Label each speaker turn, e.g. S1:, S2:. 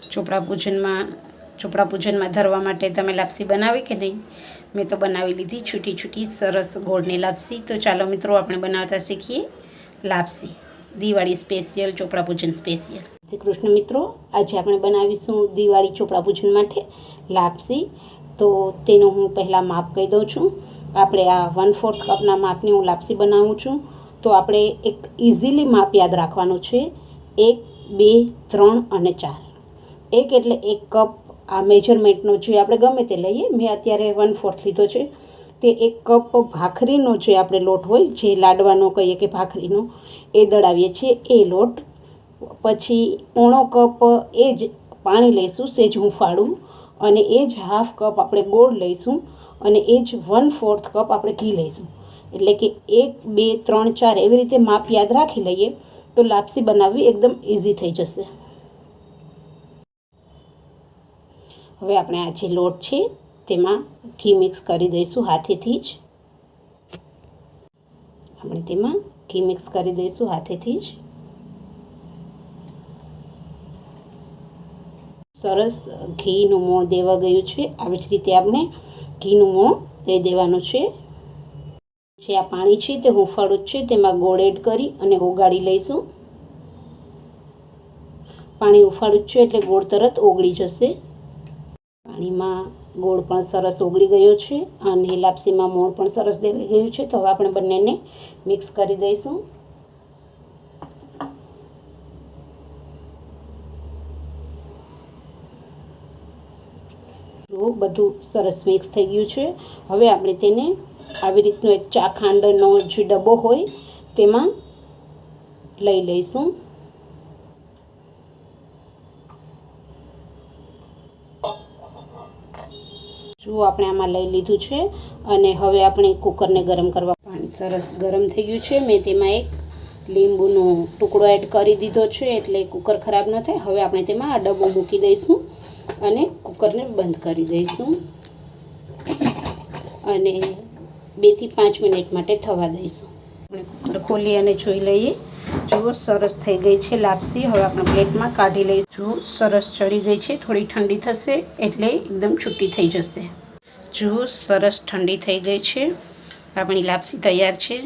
S1: ચોપડા પૂજનમાં ધરવા માટે તમે લાપસી બનાવી કે નહીં? મેં તો બનાવી લીધી છૂટી છૂટી સરસ ગોળની લાપસી. તો ચાલો મિત્રો આપણે બનાવતા શીખીએ લાપસી, દિવાળી સ્પેશિયલ, ચોપડા પૂજન સ્પેશિયલ. શ્રી કૃષ્ણ મિત્રો, આજે આપણે બનાવીશું દિવાળી ચોપડા પૂજન માટે લાપસી. તો તેનું હું પહેલાં માપ કહી દઉં છું. આપણે આ 1/4 કપના માપની હું લાપસી બનાવું છું. તો આપણે એક ઇઝીલી માપ યાદ રાખવાનું છે, 1, 2, 3 અને 4. 1 એટલે 1 કપ. આ મેજરમેન્ટનો જે આપણે ગમે તે લઈએ, મેં અત્યારે 1/4 લીધો છે. તે 1 કપ ભાખરીનો જે આપણે લોટ હોય, જે લાડવાનો કહીએ કે ભાખરીનો, એ દળાવીએ છીએ એ લોટ. પછી 1/4 કપ એ જ પાણી લઈશું, સેજ હુંફાળું, અને એ જ 1/2 કપ આપણે ગોળ લઈશું, અને એ જ 1/4 કપ આપણે ઘી લઈશું. એટલે કે 1, 2, 3, 4 એવી રીતે માપ યાદ રાખી લઈએ તો લાપસી બનાવવી એકદમ ઇઝી થઈ જશે. હવે આપણે આ જે લોટ છે તેમાં ઘી મિક્સ કરી દઈશું હાથેથી જ. આપણે તેમાં ઘી મિક્સ કરી દઈશું હાથેથી જ. સરસ ઘીનું મોણ દેવા ગયું છે. આવી જ રીતે આપણે ઘીનું મોણ દઈ દેવાનું છે. જે આ પાણી છે તે હુંફાળું જ છે, તેમાં ગોળ એડ કરી અને ઓગાળી લઈશું. પાણી હુંફાળું જ છે એટલે ગોળ તરત ઓગળી જશે. પાણીમાં ગોળ પણ સરસ ઓગળી ગયો છે અને લાપસીમાં મોણ પણ સરસ દેવાઈ ગયું છે. તો હવે આપણે બંનેને મિક્સ કરી દઈશું. જો બધું સરસ મિક્સ થઈ ગયું છે. હવે આપણે તેને આવી રીતનો એક ચા ખાંડનો જે ડબ્બો હોય તેમાં લઈ લઈશું. જો આપણે આમાં લઈ લીધું છે અને હવે આપણે કુકરને ગરમ કરવા. પાણી સરસ ગરમ થઈ ગયું છે. મેં તેમાં એક લીંબુનો ટુકડો એડ કરી દીધો છે એટલે કુકર ખરાબ ન થાય. હવે આપણે તેમાં આ ડબ્બો મૂકી દઈશું અને કુકરને બંધ કરી દઈશું અને 2 થી 5 મિનિટ માટે થવા દઈશું. આપણે કુકર ખોલી અને જોઈ લઈએ. જુઓ સરસ થઈ ગઈ છે લાપસી. હવે આપણે પ્લેટમાં કાઢી લઈશું. જુઓ સરસ ચડી ગઈ છે. થોડી ઠંડી થશે એટલે એકદમ છૂટી થઈ જશે. જુઓ સરસ ઠંડી થઈ ગઈ છે. આપણી લાપસી તૈયાર છે.